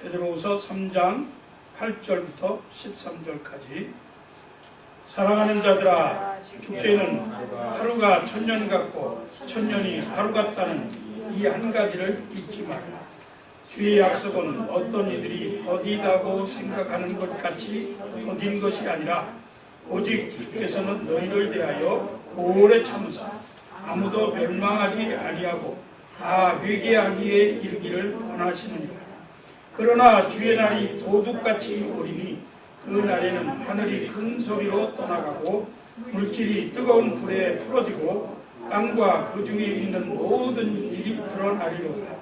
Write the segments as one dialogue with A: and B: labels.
A: 베드로후서 3장 8절부터 13절까지. 사랑하는 자들아, 주께는 하루가 천년 같고 천년이 하루 같다는 이 한 가지를 잊지 마라. 주의 약속은 어떤 이들이 더디다고 생각하는 것 같이 더딘 것이 아니라 오직 주께서는 너희를 대하여 오래 참으사 아무도 멸망하지 아니하고 다 회개하기에 이르기를 원하시느니라. 그러나 주의 날이 도둑같이 오리니 그 날에는 하늘이 큰 소리로 떠나가고 물질이 뜨거운 불에 풀어지고 땅과 그 중에 있는 모든 일이 드러나리로다.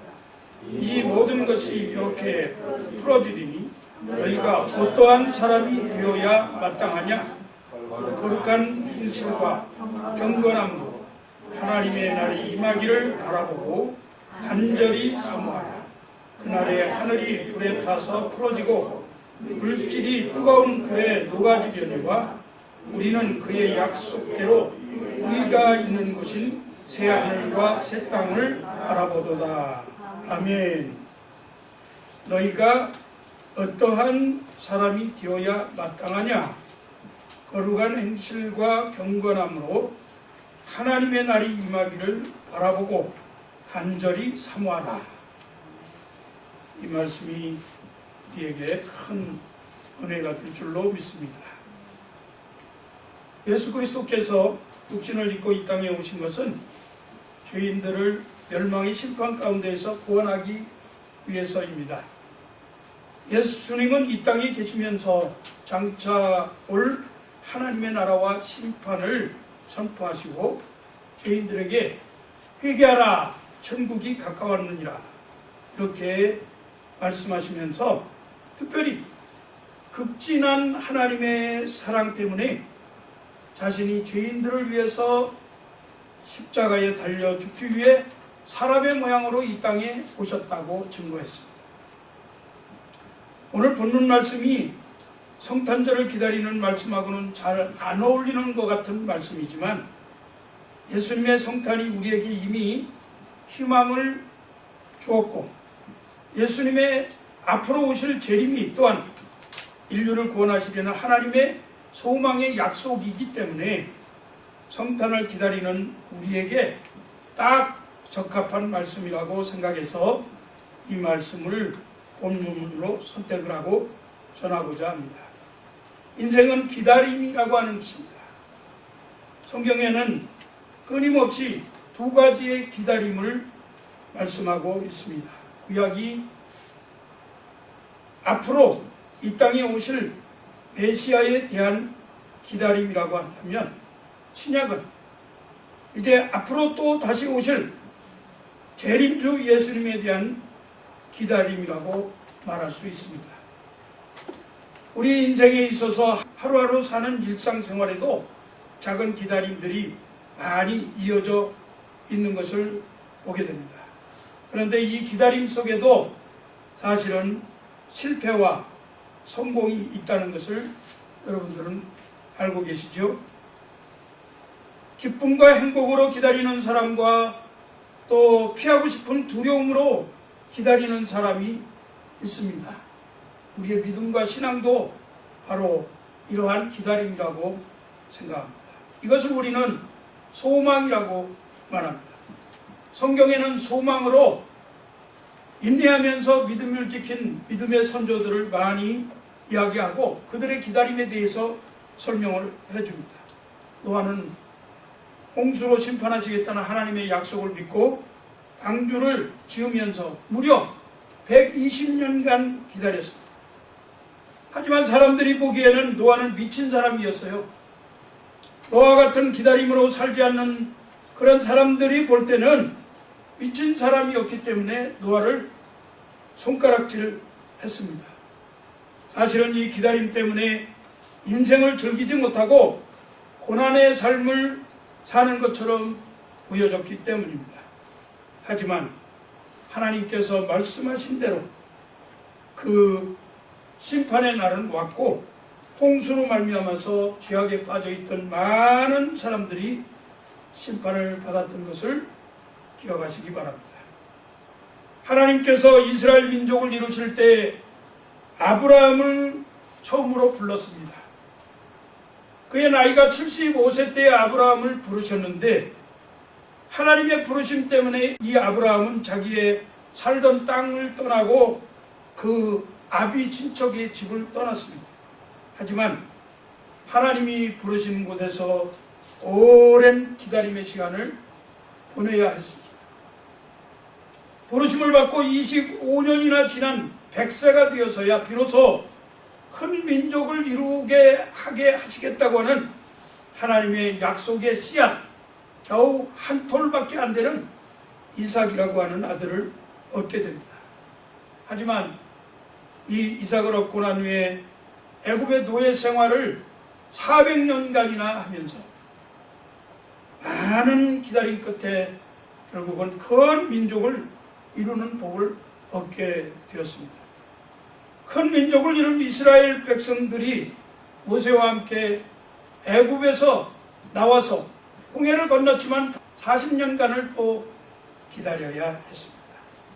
A: 이 모든 것이 이렇게 풀어지리니 너희가 어떠한 사람이 되어야 마땅하냐? 거룩한 행실과 경건함으로 하나님의 날이 임하기를 바라보고 간절히 사모하라. 그날에 하늘이 불에 타서 풀어지고 물질이 뜨거운 불에 녹아지려니와 우리는 그의 약속대로 의가 있는 곳인 새 하늘과 새 땅을 바라보도다. 아멘. 너희가 어떠한 사람이 되어야 마땅하냐? 거룩한 행실과 경건함으로 하나님의 날이 임하기를 바라보고 간절히 사모하라. 이 말씀이 우리에게 큰 은혜가 될 줄로 믿습니다. 예수 그리스도께서 육신을 입고 이 땅에 오신 것은 죄인들을 멸망의 심판 가운데에서 구원하기 위해서입니다. 예수님은 이 땅에 계시면서 장차 올 하나님의 나라와 심판을 선포하시고 죄인들에게 회개하라, 천국이 가까웠느니라 이렇게 말씀하시면서 특별히 극진한 하나님의 사랑 때문에 자신이 죄인들을 위해서 십자가에 달려 죽기 위해 사람의 모양으로 이 땅에 오셨다고 증거했습니다. 오늘 본문 말씀이 성탄절을 기다리는 말씀하고는 잘 안 어울리는 것 같은 말씀이지만 예수님의 성탄이 우리에게 이미 희망을 주었고 예수님의 앞으로 오실 재림이 또한 인류를 구원하시려는 하나님의 소망의 약속이기 때문에 성탄을 기다리는 우리에게 딱 적합한 말씀이라고 생각해서 이 말씀을 본문으로 선택을 하고 전하고자 합니다. 인생은 기다림이라고 하는 것입니다. 성경에는 끊임없이 두 가지의 기다림을 말씀하고 있습니다. 구약이 앞으로 이 땅에 오실 메시아에 대한 기다림이라고 한다면 신약은 이제 앞으로 또 다시 오실 재림주 예수님에 대한 기다림이라고 말할 수 있습니다. 우리 인생에 있어서 하루하루 사는 일상생활에도 작은 기다림들이 많이 이어져 있는 것을 보게 됩니다. 그런데 이 기다림 속에도 사실은 실패와 성공이 있다는 것을 여러분들은 알고 계시죠? 기쁨과 행복으로 기다리는 사람과 또 피하고 싶은 두려움으로 기다리는 사람이 있습니다. 우리의 믿음과 신앙도 바로 이러한 기다림이라고 생각합니다. 이것을 우리는 소망이라고 말합니다. 성경에는 소망으로 인내하면서 믿음을 지킨 믿음의 선조들을 많이 이야기하고 그들의 기다림에 대해서 설명을 해줍니다. 노아는 홍수로 심판하시겠다는 하나님의 약속을 믿고 방주를 지으면서 무려 120년간 기다렸습니다. 하지만 사람들이 보기에는 노아는 미친 사람이었어요. 노아 같은 기다림으로 살지 않는 그런 사람들이 볼 때는 미친 사람이었기 때문에 노아를 손가락질 했습니다. 사실은 이 기다림 때문에 인생을 즐기지 못하고 고난의 삶을 사는 것처럼 보여졌기 때문입니다. 하지만 하나님께서 말씀하신 대로 그 심판의 날은 왔고 홍수로 말미암아서 죄악에 빠져있던 많은 사람들이 심판을 받았던 것을 기억하시기 바랍니다. 하나님께서 이스라엘 민족을 이루실 때 아브라함을 처음으로 불렀습니다. 그의 나이가 75세 때에 아브라함을 부르셨는데 하나님의 부르심 때문에 이 아브라함은 자기의 살던 땅을 떠나고 그 아비 친척의 집을 떠났습니다. 하지만 하나님이 부르신 곳에서 오랜 기다림의 시간을 보내야 했습니다. 부르심을 받고 25년이나 지난 100세가 되어서야 비로소 큰 민족을 이루게 하게 하시겠다고 하는 하나님의 약속의 씨앗, 겨우 한 톨밖에 안 되는 이삭이라고 하는 아들을 얻게 됩니다. 하지만 이 이삭을 얻고 난 후에 애굽의 노예 생활을 400년간이나 하면서 많은 기다림 끝에 결국은 큰 민족을 이루는 복을 얻게 되었습니다. 큰 민족을 이룬 이스라엘 백성들이 모세와 함께 애굽에서 나와서 홍해를 건넜지만 40년간을 또 기다려야 했습니다.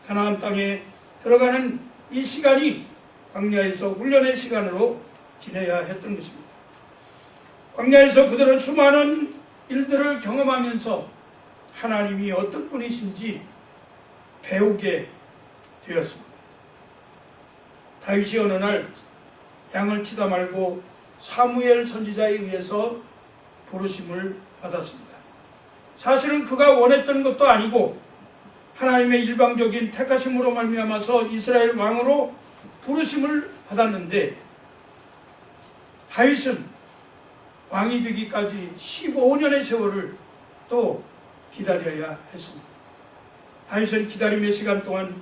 A: 가나안 땅에 들어가는 이 시간이 광야에서 훈련의 시간으로 지내야 했던 것입니다. 광야에서 그들은 수많은 일들을 경험하면서 하나님이 어떤 분이신지 배우게 되었습니다. 다윗이 어느 날 양을 치다 말고 사무엘 선지자에 의해서 부르심을 받았습니다. 사실은 그가 원했던 것도 아니고 하나님의 일방적인 택하심으로 말미암아서 이스라엘 왕으로 부르심을 받았는데 다윗은 왕이 되기까지 15년의 세월을 또 기다려야 했습니다. 다윗은 기다림의 시간 동안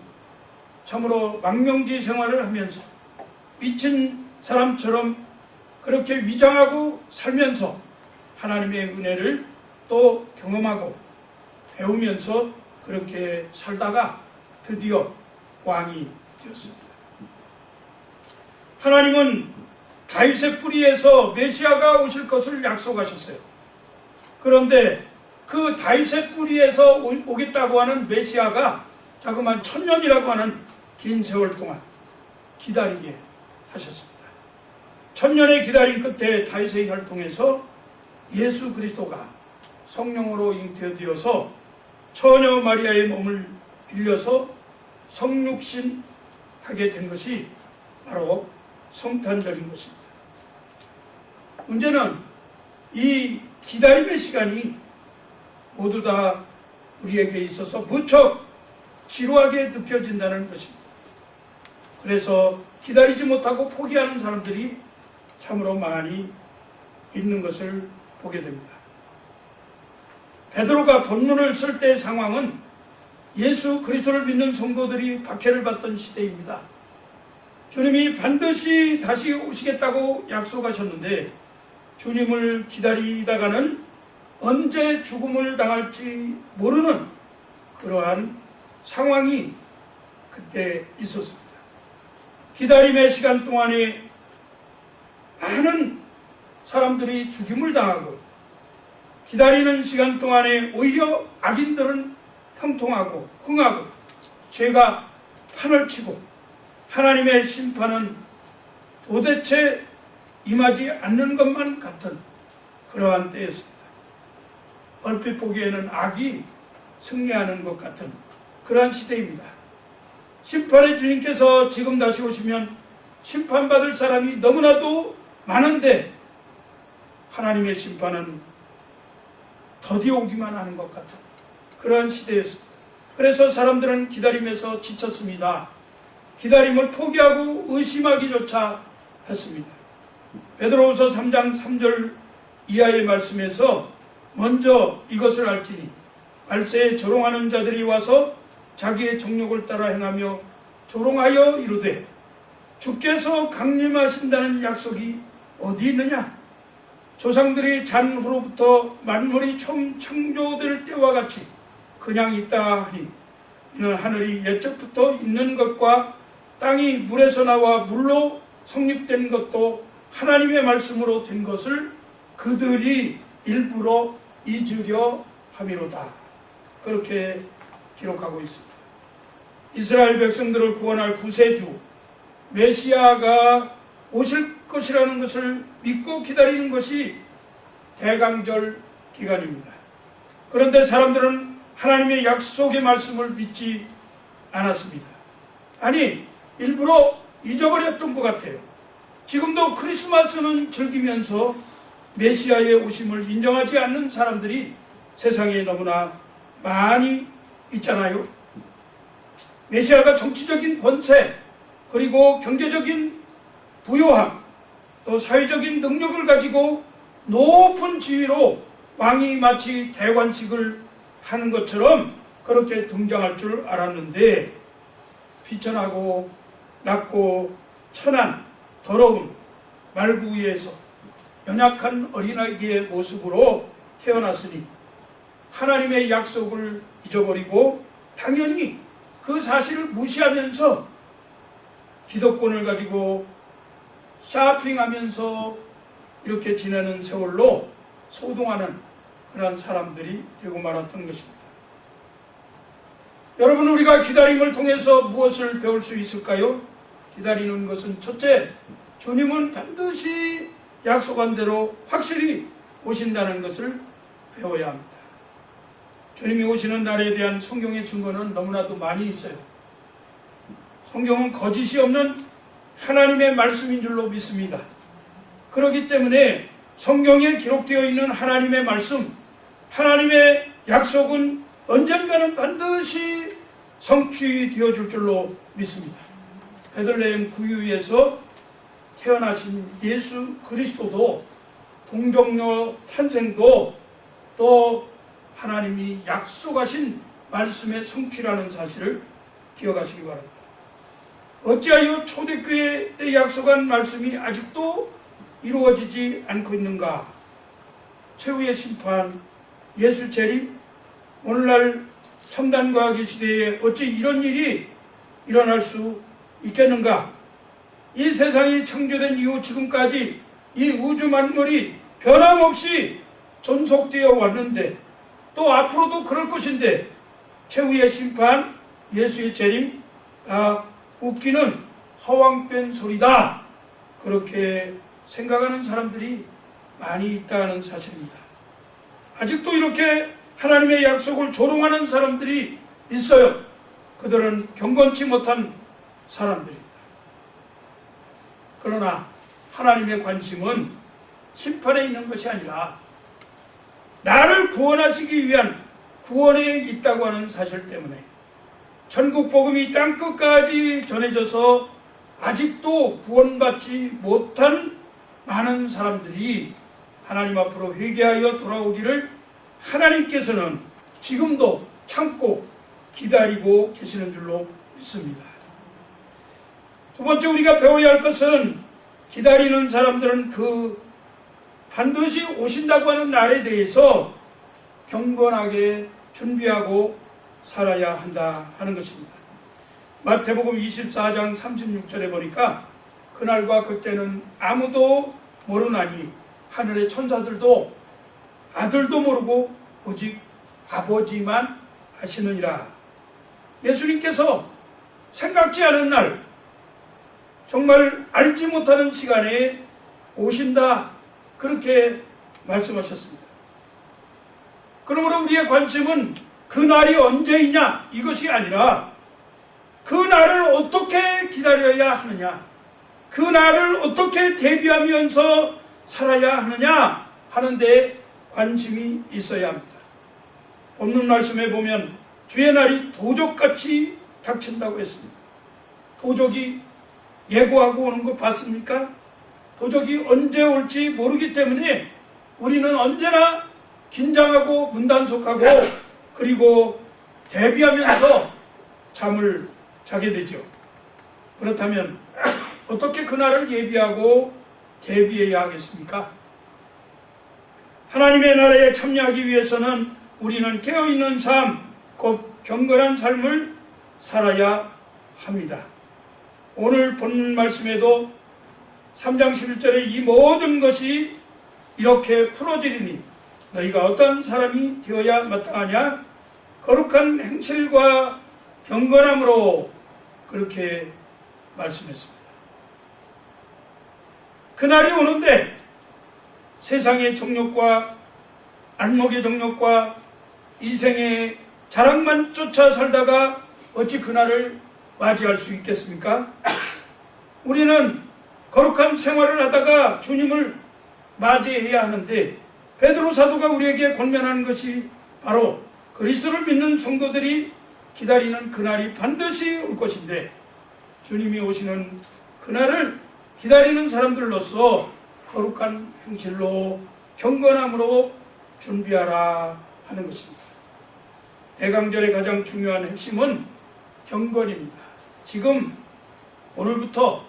A: 참으로 망명지 생활을 하면서 미친 사람처럼 그렇게 위장하고 살면서 하나님의 은혜를 또 경험하고 배우면서 그렇게 살다가 드디어 왕이 되었습니다. 하나님은 다윗의 뿌리에서 메시아가 오실 것을 약속하셨어요. 그런데 그 다윗의 뿌리에서 오겠다고 하는 메시아가 자그만 1000년이라고 하는 긴 세월 동안 기다리게 하셨습니다. 1000년의 기다림 끝에 다윗의 혈통에서 예수 그리스도가 성령으로 잉태되어서 처녀 마리아의 몸을 빌려서 성육신하게 된 것이 바로 성탄절인 것입니다. 문제는 이 기다림의 시간이 모두 다 우리에게 있어서 무척 지루하게 느껴진다는 것입니다. 그래서 기다리지 못하고 포기하는 사람들이 참으로 많이 있는 것을 보게 됩니다. 베드로가 본문을 쓸 때의 상황은 예수 그리스도를 믿는 성도들이 박해를 받던 시대입니다. 주님이 반드시 다시 오시겠다고 약속하셨는데 주님을 기다리다가는 언제 죽음을 당할지 모르는 그러한 상황이 그때 있었습니다. 기다림의 시간 동안에 많은 사람들이 죽임을 당하고 기다리는 시간 동안에 오히려 악인들은 형통하고 흥하고 죄가 판을 치고 하나님의 심판은 도대체 임하지 않는 것만 같은 그러한 때였습니다. 얼핏 보기에는 악이 승리하는 것 같은 그러한 시대입니다. 심판의 주님께서 지금 다시 오시면 심판받을 사람이 너무나도 많은데 하나님의 심판은 더디 오기만 하는 것 같은 그러한 시대였습니다. 그래서 사람들은 기다림에서 지쳤습니다. 기다림을 포기하고 의심하기조차 했습니다. 베드로후서 3장 3절 이하의 말씀에서 먼저 이것을 알지니 말세에 조롱하는 자들이 와서 자기의 정욕을 따라 행하며 조롱하여 이르되 주께서 강림하신다는 약속이 어디 있느냐? 조상들이 잔 후로부터 만물이 처음 창조될 때와 같이 그냥 있다 하니 이는 하늘이 옛적부터 있는 것과 땅이 물에서 나와 물로 성립된 것도 하나님의 말씀으로 된 것을 그들이 일부러 잊으려 함이로다. 그렇게 기록하고 있습니다. 이스라엘 백성들을 구원할 구세주 메시아가 오실 것이라는 것을 믿고 기다리는 것이 대강절 기간입니다. 그런데 사람들은 하나님의 약속의 말씀을 믿지 않았습니다. 아니, 일부러 잊어버렸던 것 같아요. 지금도 크리스마스는 즐기면서 메시아의 오심을 인정하지 않는 사람들이 세상에 너무나 많이 있잖아요. 메시아가 정치적인 권세, 그리고 경제적인 부요함, 또 사회적인 능력을 가지고 높은 지위로 왕이 마치 대관식을 하는 것처럼 그렇게 등장할 줄 알았는데, 비천하고 낮고 천한 더러운 말구위에서 연약한 어린아이의 모습으로 태어났으니 하나님의 약속을 잊어버리고 당연히 그 사실을 무시하면서 기득권을 가지고 쇼핑하면서 이렇게 지내는 세월로 소동하는 그런 사람들이 되고 말았던 것입니다. 여러분, 우리가 기다림을 통해서 무엇을 배울 수 있을까요? 기다리는 것은 첫째, 주님은 반드시 약속한 대로 확실히 오신다는 것을 배워야 합니다. 주님이 오시는 날에 대한 성경의 증거는 너무나도 많이 있어요. 성경은 거짓이 없는 하나님의 말씀인 줄로 믿습니다. 그렇기 때문에 성경에 기록되어 있는 하나님의 말씀, 하나님의 약속은 언젠가는 반드시 성취되어 줄 줄로 믿습니다. 베들레헴 구유에서 태어나신 예수 그리스도도 동정녀 탄생도 또 하나님이 약속하신 말씀의 성취라는 사실을 기억하시기 바랍니다. 어찌하여 초대교회 때 약속한 말씀이 아직도 이루어지지 않고 있는가? 최후의 심판, 예수 재림, 오늘날 첨단과학의 시대에 어찌 이런 일이 일어날 수 있겠는가? 이 세상이 창조된 이후 지금까지 이 우주 만물이 변함없이 존속되어 왔는데, 또 앞으로도 그럴 것인데, 최후의 심판, 예수의 재림, 웃기는 허황된 소리다, 그렇게 생각하는 사람들이 많이 있다는 사실입니다. 아직도 이렇게 하나님의 약속을 조롱하는 사람들이 있어요. 그들은 경건치 못한 사람들입니다. 그러나 하나님의 관심은 심판에 있는 것이 아니라 나를 구원하시기 위한 구원에 있다고 하는 사실 때문에 천국 복음이 땅끝까지 전해져서 아직도 구원받지 못한 많은 사람들이 하나님 앞으로 회개하여 돌아오기를 하나님께서는 지금도 참고 기다리고 계시는 줄로 믿습니다. 두 번째, 우리가 배워야 할 것은 기다리는 사람들은 그 반드시 오신다고 하는 날에 대해서 경건하게 준비하고 살아야 한다 하는 것입니다. 마태복음 24장 36절에 보니까 그날과 그때는 아무도 모르나니 하늘의 천사들도 아들도 모르고 오직 아버지만 아시느니라. 예수님께서 생각지 않은 날, 정말 알지 못하는 시간에 오신다, 그렇게 말씀하셨습니다. 그러므로 우리의 관심은 그 날이 언제이냐 이것이 아니라 그 날을 어떻게 기다려야 하느냐, 그 날을 어떻게 대비하면서 살아야 하느냐 하는 데 관심이 있어야 합니다. 본문 말씀에 보면 주의 날이 도적같이 닥친다고 했습니다. 도적이 예고하고 오는 거 봤습니까? 도적이 언제 올지 모르기 때문에 우리는 언제나 긴장하고 문단속하고 그리고 대비하면서 잠을 자게 되죠. 그렇다면 어떻게 그날을 예비하고 대비해야 하겠습니까? 하나님의 나라에 참여하기 위해서는 우리는 깨어있는 삶, 곧 경건한 삶을 살아야 합니다. 오늘 본 말씀에도 3장 11절에 이 모든 것이 이렇게 풀어지리니 너희가 어떤 사람이 되어야 마땅하냐? 거룩한 행실과 경건함으로, 그렇게 말씀했습니다. 그날이 오는데 세상의 정욕과 안목의 정욕과 이생의 자랑만 쫓아 살다가 어찌 그날을 맞이할 수 있겠습니까? 우리는 거룩한 생활을 하다가 주님을 맞이해야 하는데 베드로 사도가 우리에게 권면하는 것이 바로 그리스도를 믿는 성도들이 기다리는 그날이 반드시 올 것인데 주님이 오시는 그날을 기다리는 사람들로서 거룩한 행실로 경건함으로 준비하라 하는 것입니다. 대강절의 가장 중요한 핵심은 경건입니다. 지금 오늘부터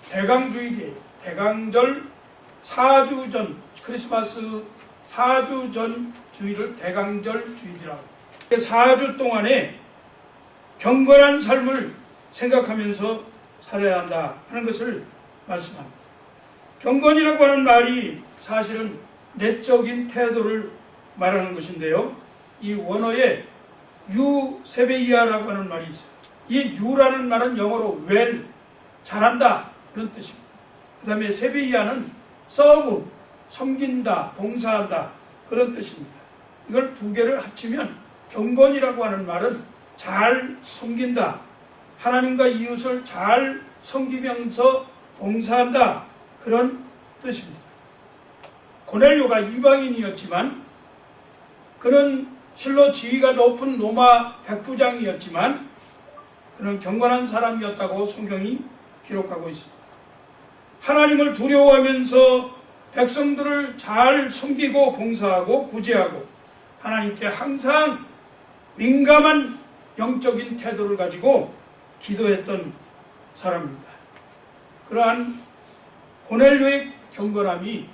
A: 대강주일이에요. 대강절 4주 전, 크리스마스 4주 전 주일을 대강절 주일이라고 합니다. 4주 동안에 경건한 삶을 생각하면서 살아야 한다 하는 것을 말씀합니다. 경건이라고 하는 말이 사실은 내적인 태도를 말하는 것인데요. 이 원어에 유세베이아라고 하는 말이 있어요. 이 유라는 말은 영어로 well, 잘한다 그런 뜻입니다. 그 다음에 세베이아는 서브, 섬긴다, 봉사한다 그런 뜻입니다. 이걸 두 개를 합치면 경건이라고 하는 말은 잘 섬긴다, 하나님과 이웃을 잘 섬기면서 봉사한다 그런 뜻입니다. 고넬료가 이방인이었지만 그는 실로 지위가 높은 로마 백부장이었지만 그는 경건한 사람이었다고 성경이 기록하고 있습니다. 하나님을 두려워하면서 백성들을 잘 섬기고 봉사하고 구제하고 하나님께 항상 민감한 영적인 태도를 가지고 기도했던 사람입니다. 그러한 고넬료의 경건함이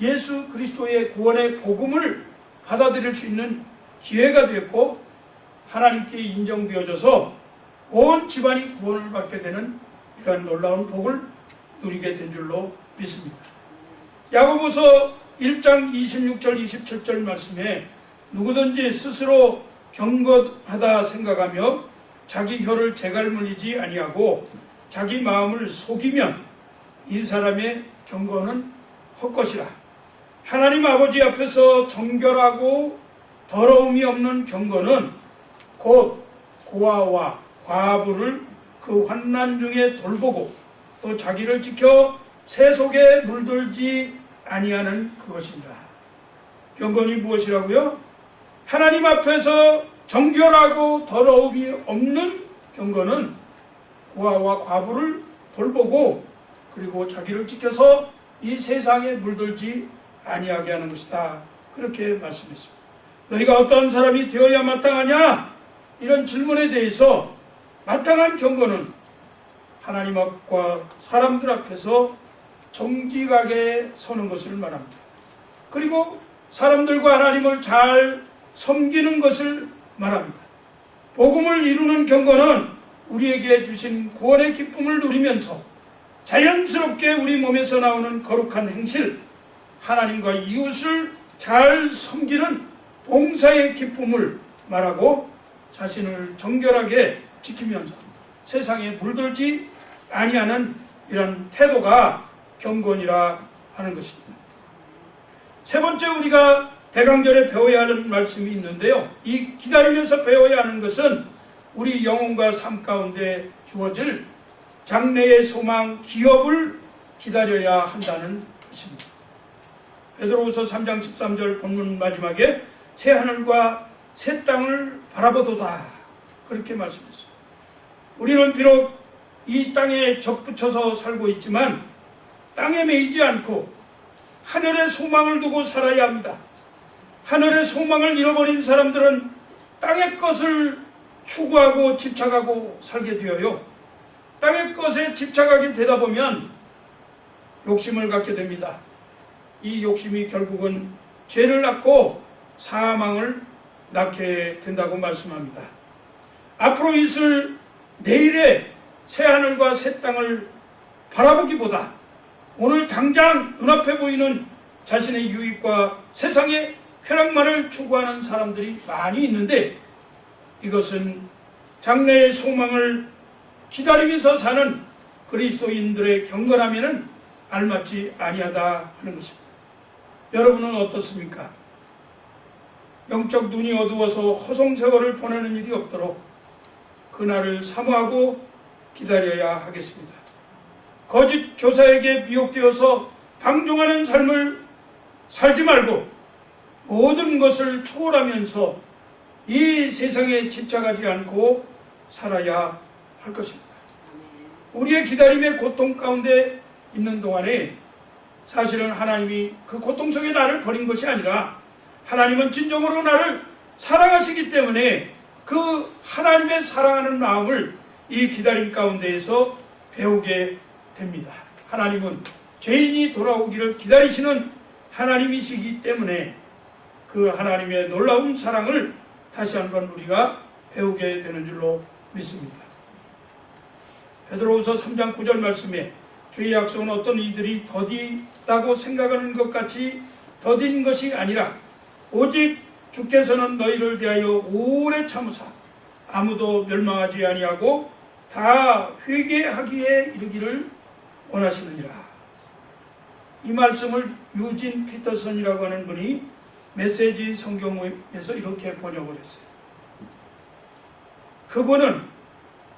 A: 예수 그리스도의 구원의 복음을 받아들일 수 있는 기회가 되었고 하나님께 인정되어져서 온 집안이 구원을 받게 되는 이러한 놀라운 복을 누리게 된 줄로 믿습니다. 야고보서 1장 26절 27절 말씀에 누구든지 스스로 경건하다 생각하며 자기 혀를 재갈물리지 아니하고 자기 마음을 속이면 이 사람의 경건은 헛것이라. 하나님 아버지 앞에서 정결하고 더러움이 없는 경건은 곧 고아와 과부를 그 환난 중에 돌보고 또 자기를 지켜 새 속에 물들지 아니하는 그것이니라. 경건이 무엇이라고요? 하나님 앞에서 정결하고 더러움이 없는 경건은 고아와 과부를 돌보고 그리고 자기를 지켜서 이 세상에 물들지 아니하게 하는 것이다. 그렇게 말씀했습니다. 너희가 어떠한 사람이 되어야 마땅하냐? 이런 질문에 대해서 마땅한 경건은 하나님 앞과 사람들 앞에서 정직하게 서는 것을 말합니다. 그리고 사람들과 하나님을 잘 섬기는 것을 말합니다. 복음을 이루는 경건은 우리에게 주신 구원의 기쁨을 누리면서 자연스럽게 우리 몸에서 나오는 거룩한 행실, 하나님과 이웃을 잘 섬기는 봉사의 기쁨을 말하고 자신을 정결하게 지키면서 세상에 물들지 아니하는 이런 태도가 경건이라 하는 것입니다. 세 번째 우리가 대강절에 배워야 하는 말씀이 있는데요. 이 기다리면서 배워야 하는 것은 우리 영혼과 삶 가운데 주어질 장래의 소망, 기업을 기다려야 한다는 것입니다. 베드로후서 3장 13절 본문 마지막에 새 하늘과 새 땅을 바라보도다 그렇게 말씀했어요. 우리는 비록 이 땅에 접붙여서 살고 있지만 땅에 매이지 않고 하늘의 소망을 두고 살아야 합니다. 하늘의 소망을 잃어버린 사람들은 땅의 것을 추구하고 집착하고 살게 되어요. 땅의 것에 집착하게 되다 보면 욕심을 갖게 됩니다. 이 욕심이 결국은 죄를 낳고 사망을 낳게 된다고 말씀합니다. 앞으로 있을 내일의 새하늘과 새 땅을 바라보기보다 오늘 당장 눈앞에 보이는 자신의 유익과 세상의 쾌락만을 추구하는 사람들이 많이 있는데 이것은 장래의 소망을 기다리면서 사는 그리스도인들의 경건함에는 알맞지 아니하다 하는 것입니다. 여러분은 어떻습니까? 영적 눈이 어두워서 허송세월을 보내는 일이 없도록 그날을 사모하고 기다려야 하겠습니다. 거짓 교사에게 미혹되어서 방종하는 삶을 살지 말고 모든 것을 초월하면서 이 세상에 집착하지 않고 살아야 할 것입니다. 우리의 기다림의 고통 가운데 있는 동안에 사실은 하나님이 그 고통 속에 나를 버린 것이 아니라 하나님은 진정으로 나를 사랑하시기 때문에 그 하나님의 사랑하는 마음을 이 기다림 가운데에서 배우게 됩니다. 하나님은 죄인이 돌아오기를 기다리시는 하나님이시기 때문에 그 하나님의 놀라운 사랑을 다시 한번 우리가 배우게 되는 줄로 믿습니다. 베드로후서 3장 9절 말씀에 주의 약속은 어떤 이들이 더디다고 생각하는 것 같이 더딘 것이 아니라 오직 주께서는 너희를 대하여 오래 참으사 아무도 멸망하지 아니하고 다 회개하기에 이르기를 원하시느니라. 이 말씀을 유진 피터슨이라고 하는 분이 메시지 성경에서 이렇게 번역을 했어요. 그분은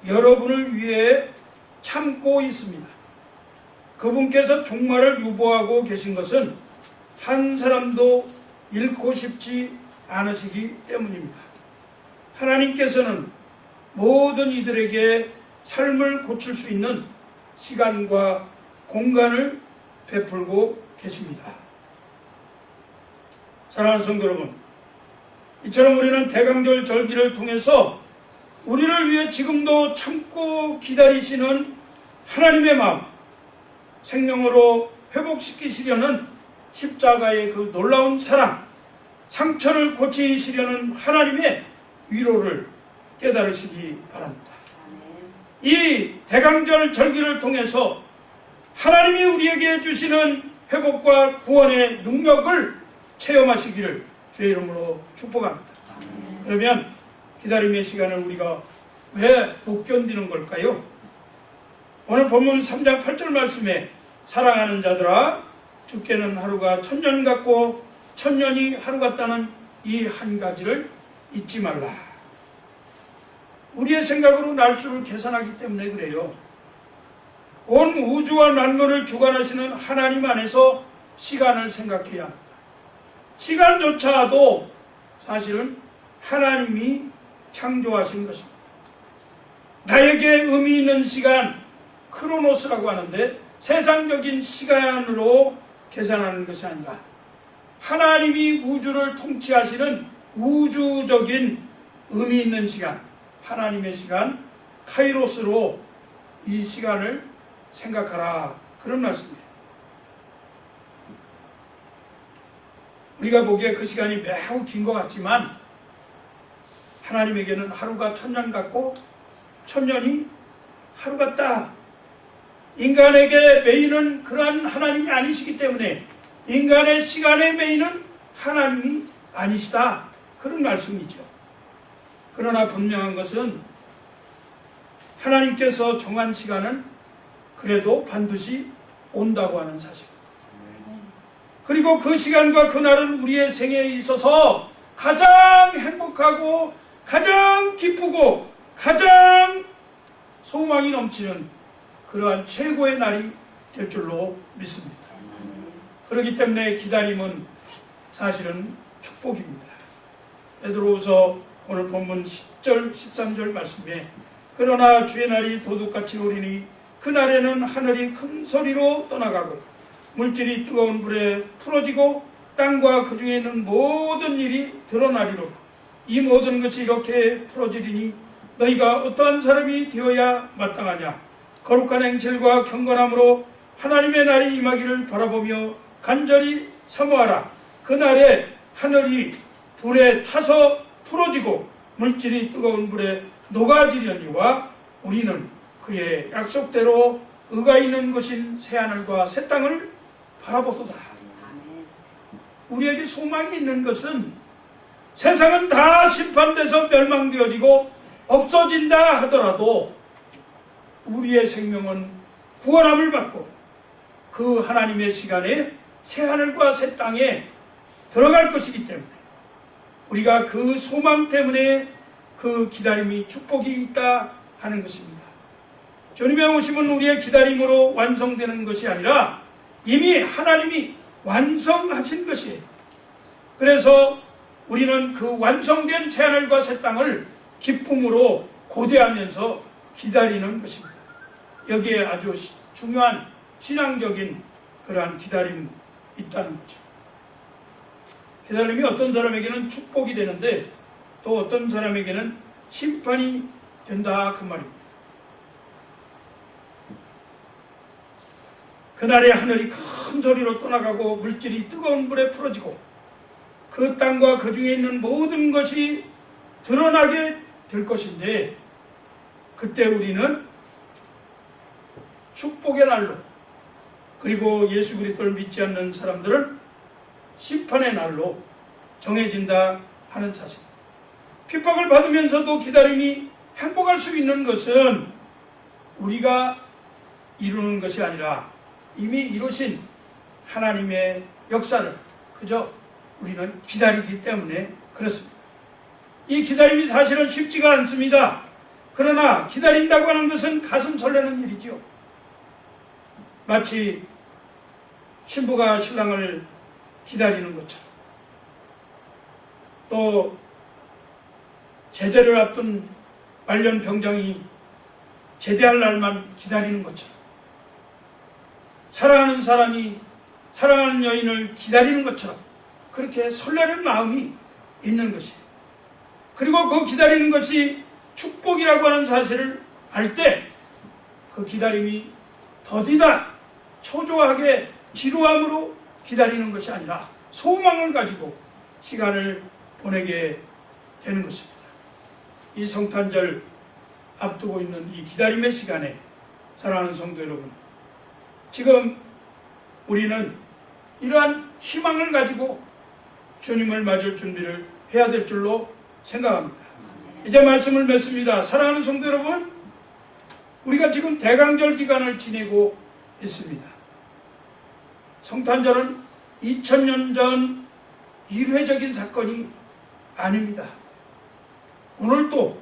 A: 여러분을 위해 참고 있습니다. 그분께서 종말을 유보하고 계신 것은 한 사람도 잃고 싶지 않으시기 때문입니다. 하나님께서는 모든 이들에게 삶을 고칠 수 있는 시간과 공간을 베풀고 계십니다. 사랑하는 성도 여러분, 이처럼 우리는 대강절 절기를 통해서 우리를 위해 지금도 참고 기다리시는 하나님의 마음, 생명으로 회복시키시려는 십자가의 그 놀라운 사랑, 상처를 고치시려는 하나님의 위로를 깨달으시기 바랍니다. 이 대강절 절기를 통해서 하나님이 우리에게 주시는 회복과 구원의 능력을 체험하시기를 주의 이름으로 축복합니다. 그러면 기다림의 시간을 우리가 왜 못 견디는 걸까요? 오늘 본문 3장 8절 말씀에 사랑하는 자들아 주께는 하루가 천년 같고 천년이 하루 같다는 이 한 가지를 잊지 말라. 우리의 생각으로 날수를 계산하기 때문에 그래요. 온 우주와 만물을 주관하시는 하나님 안에서 시간을 생각해야 합니다. 시간조차도 사실은 하나님이 창조하신 것입니다. 나에게 의미 있는 시간, 크로노스라고 하는데 세상적인 시간으로 계산하는 것이 아니라 하나님이 우주를 통치하시는 우주적인 의미 있는 시간, 하나님의 시간, 카이로스로 이 시간을 생각하라, 그런 말씀이에요. 우리가 보기에 그 시간이 매우 긴 것 같지만 하나님에게는 하루가 천년 같고 천년이 하루 같다. 인간에게 메이는 그러한 하나님이 아니시기 때문에 인간의 시간에 메이는 하나님이 아니시다, 그런 말씀이죠. 그러나 분명한 것은 하나님께서 정한 시간은 그래도 반드시 온다고 하는 사실. 그리고 그 시간과 그날은 우리의 생애에 있어서 가장 행복하고 가장 기쁘고 가장 소망이 넘치는 그러한 최고의 날이 될 줄로 믿습니다. 그렇기 때문에 기다림은 사실은 축복입니다. 베드로후서 오늘 본문 10절 13절 말씀에 그러나 주의 날이 도둑같이 오리니 그날에는 하늘이 큰 소리로 떠나가고 물질이 뜨거운 불에 풀어지고 땅과 그 중에 있는 모든 일이 드러나리로다. 이 모든 것이 이렇게 풀어지리니 너희가 어떠한 사람이 되어야 마땅하냐. 거룩한 행실과 경건함으로 하나님의 날이 임하기를 바라보며 간절히 사모하라. 그날에 하늘이 불에 타서 풀어지고 물질이 뜨거운 불에 녹아지려니와 우리는 그의 약속대로 의가 있는 것인 새하늘과 새 땅을 바라보도다. 우리에게 소망이 있는 것은 세상은 다 심판돼서 멸망되어지고 없어진다 하더라도 우리의 생명은 구원함을 받고 그 하나님의 시간에 새 하늘과 새 땅에 들어갈 것이기 때문에 우리가 그 소망 때문에 그 기다림이 축복이 있다 하는 것입니다. 주님의 오심은 우리의 기다림으로 완성되는 것이 아니라 이미 하나님이 완성하신 것이에요. 그래서 우리는 그 완성된 새하늘과 새 땅을 기쁨으로 고대하면서 기다리는 것입니다. 여기에 아주 중요한 신앙적인 그러한 기다림이 있다는 거죠. 기다림이 어떤 사람에게는 축복이 되는데 또 어떤 사람에게는 심판이 된다 그 말입니다. 그날의 하늘이 큰 소리로 떠나가고 물질이 뜨거운 불에 풀어지고 그 땅과 그 중에 있는 모든 것이 드러나게 될 것인데 그때 우리는 축복의 날로 그리고 예수 그리스도를 믿지 않는 사람들은 심판의 날로 정해진다 하는 사실. 핍박을 받으면서도 기다림이 행복할 수 있는 것은 우리가 이루는 것이 아니라 이미 이루신 하나님의 역사를 그저 우리는 기다리기 때문에 그렇습니다. 이 기다림이 사실은 쉽지가 않습니다. 그러나 기다린다고 하는 것은 가슴 설레는 일이지요. 마치 신부가 신랑을 기다리는 것처럼 또 제대를 앞둔 말년 병장이 제대할 날만 기다리는 것처럼 사랑하는 사람이 사랑하는 여인을 기다리는 것처럼 그렇게 설레는 마음이 있는 것이에요. 그리고 그 기다리는 것이 축복이라고 하는 사실을 알 때 그 기다림이 더디다 초조하게 지루함으로 기다리는 것이 아니라 소망을 가지고 시간을 보내게 되는 것입니다. 이 성탄절 앞두고 있는 이 기다림의 시간에 사랑하는 성도 여러분, 지금 우리는 이러한 희망을 가지고 주님을 맞을 준비를 해야 될 줄로 생각합니다. 이제 말씀을 맺습니다. 사랑하는 성도 여러분, 우리가 지금 대강절 기간을 지내고 있습니다. 성탄절은 2000년 전 일회적인 사건이 아닙니다. 오늘도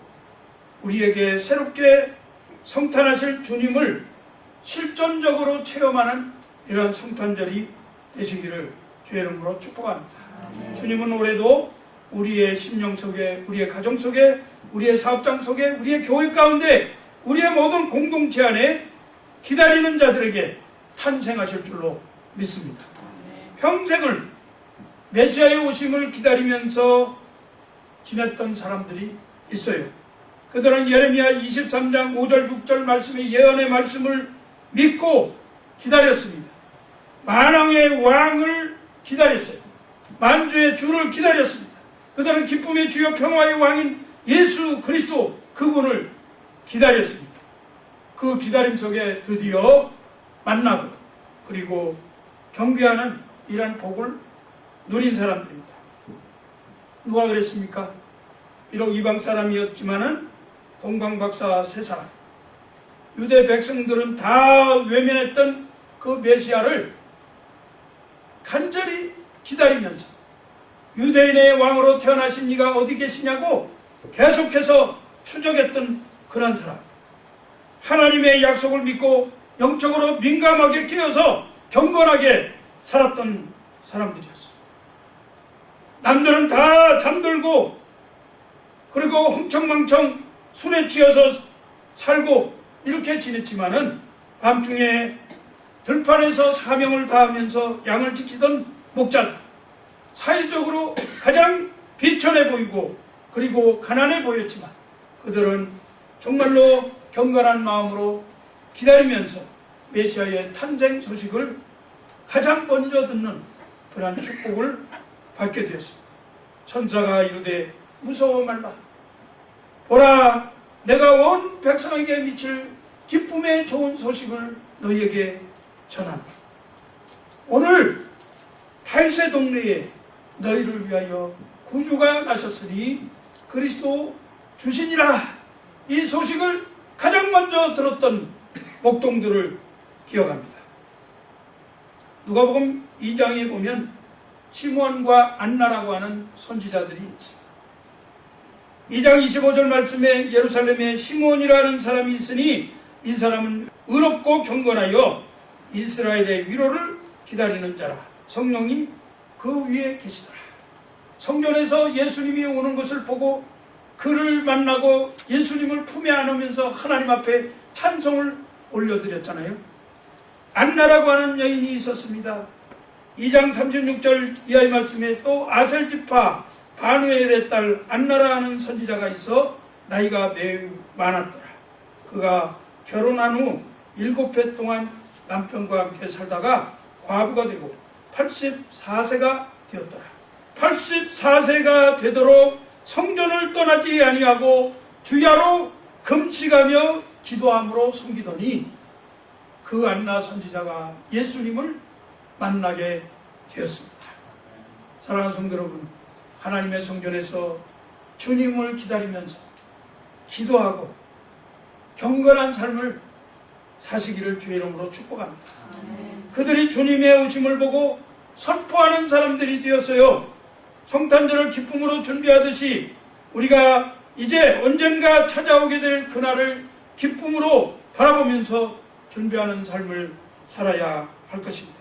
A: 우리에게 새롭게 성탄하실 주님을 실존적으로 체험하는 이러한 성탄절이 되시기를 주의 이름으로 축복합니다. 주님은 올해도 우리의 심령 속에, 우리의 가정 속에, 우리의 사업장 속에, 우리의 교회 가운데, 우리의 모든 공동체 안에 기다리는 자들에게 탄생하실 줄로 믿습니다. 평생을 메시아의 오심을 기다리면서 지냈던 사람들이 있어요. 그들은 예레미야 23장 5절 6절 말씀의 예언의 말씀을 믿고 기다렸습니다. 만왕의 왕을 기다렸어요. 만주의 주를 기다렸습니다. 그들은 기쁨의 주요 평화의 왕인 예수 그리스도 그분을 기다렸습니다. 그 기다림 속에 드디어 만나고 그리고 경배하는 이러한 복을 누린 사람들입니다. 누가 그랬습니까? 비록 이방 사람이었지만은 동방박사 세 사람, 유대 백성들은 다 외면했던 그 메시아를 간절히 기다리면서 유대인의 왕으로 태어나신 이가 어디 계시냐고 계속해서 추적했던 그런 사람, 하나님의 약속을 믿고 영적으로 민감하게 깨어서 경건하게 살았던 사람들이었어요. 남들은 다 잠들고 그리고 흥청망청 술에 취해서 살고 이렇게 지냈지만은 밤중에 들판에서 사명을 다하면서 양을 지키던 목자들, 사회적으로 가장 비천해 보이고 그리고 가난해 보였지만 그들은 정말로 경건한 마음으로 기다리면서 메시아의 탄생 소식을 가장 먼저 듣는 그러한 축복을 받게 되었습니다. 천사가 이르되 무서워 말라. 보라, 내가 온 백성에게 미칠 기쁨의 좋은 소식을 너희에게 전한다. 오늘 다윗의 동네에 너희를 위하여 구주가 나셨으니 그리스도 주시니라. 이 소식을 가장 먼저 들었던 목동들을 기억합니다. 누가복음 2장에 보면 시므온과 안나라고 하는 선지자들이 있습니다. 2장 25절 말씀에 예루살렘에 시므온이라는 사람이 있으니 이 사람은 의롭고 경건하여 이스라엘의 위로를 기다리는 자라. 성령이 그 위에 계시더라. 성전에서 예수님이 오는 것을 보고 그를 만나고 예수님을 품에 안으면서 하나님 앞에 찬송을 올려드렸잖아요. 안나라고 하는 여인이 있었습니다. 2장 36절 이하의 말씀에 또 아셀지파 바누엘의 딸 안나라 하는 선지자가 있어 나이가 매우 많았더라. 그가 결혼한 후 7해 동안 남편과 함께 살다가 과부가 되고 84세가 되었더라. 84세가 되도록 성전을 떠나지 아니하고 주야로 금식하며 기도함으로 섬기더니 그 안나 선지자가 예수님을 만나게 되었습니다. 사랑하는 성도 여러분, 하나님의 성전에서 주님을 기다리면서 기도하고 경건한 삶을 사시기를 주의 이름으로 축복합니다. 그들이 주님의 오심을 보고 선포하는 사람들이 되었어요. 성탄절을 기쁨으로 준비하듯이 우리가 이제 언젠가 찾아오게 될 그날을 기쁨으로 바라보면서 준비하는 삶을 살아야 할 것입니다.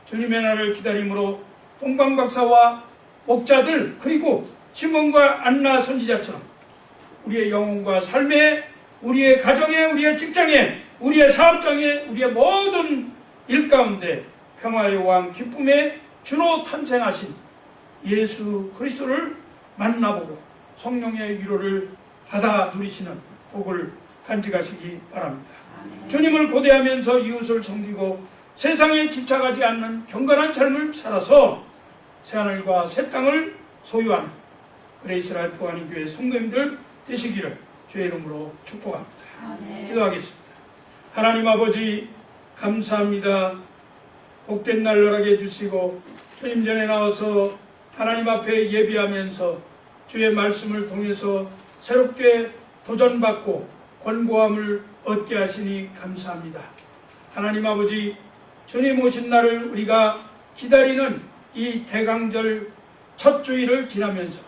A: 주님의 날을 기다림으로 동방박사와 목자들 그리고 시몬과 안나 선지자처럼 우리의 영혼과 삶에, 우리의 가정에, 우리의 직장에, 우리의 사업장에, 우리의 모든 일 가운데 평화의 왕 기쁨의 주로 탄생하신 예수 그리스도를 만나보고 성령의 위로를 받아 누리시는 복을 간직하시기 바랍니다. 주님을 고대하면서 이웃을 섬기고 세상에 집착하지 않는 경건한 삶을 살아서 새하늘과 새 땅을 소유하는 그레이스라이 부하님교회 성도님들 되시기를 주의 이름으로 축복합니다. 기도하겠습니다. 하나님 아버지 감사합니다. 복된 날 허락해 해주시고 주님 전에 나와서 하나님 앞에 예비하면서 주의 말씀을 통해서 새롭게 도전받고 권고함을 얻게 하시니 감사합니다. 하나님 아버지 주님 오신 날을 우리가 기다리는 이 대강절 첫 주일을 지나면서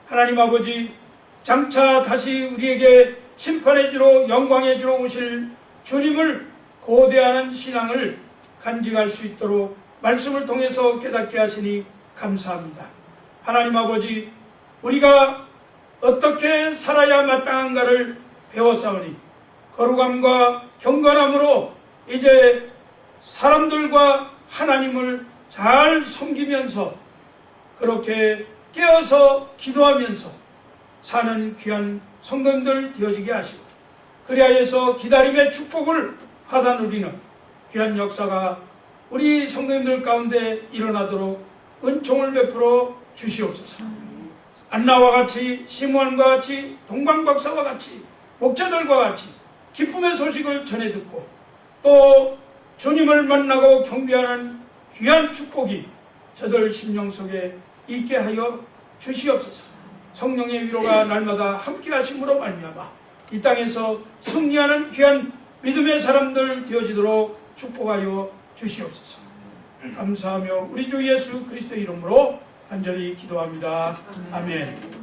A: 하나님 아버지 장차 다시 우리에게 심판의 주로 영광의 주로 오실 주님을 고대하는 신앙을 간직할 수 있도록 말씀을 통해서 깨닫게 하시니 감사합니다. 하나님 아버지 우리가 어떻게 살아야 마땅한가를 배워싸우니 거룩함과 경건함으로 이제 사람들과 하나님을 잘 섬기면서 그렇게 깨어서 기도하면서 사는 귀한 성도님들 되어지게 하시고 그리하여서 기다림의 축복을 받아 누리는 귀한 역사가 우리 성도님들 가운데 일어나도록 은총을 베풀어 주시옵소서. 안나와 같이 시므온과 같이 동방박사와 같이 목자들과 같이 기쁨의 소식을 전해 듣고 또 주님을 만나고 경배하는 귀한 축복이 저들 심령 속에 있게 하여 주시옵소서. 성령의 위로가 날마다 함께 하심으로 말미암아 이 땅에서 승리하는 귀한 믿음의 사람들 되어지도록 축복하여 주시옵소서. 감사하며 우리 주 예수 그리스도의 이름으로 간절히 기도합니다. 아멘.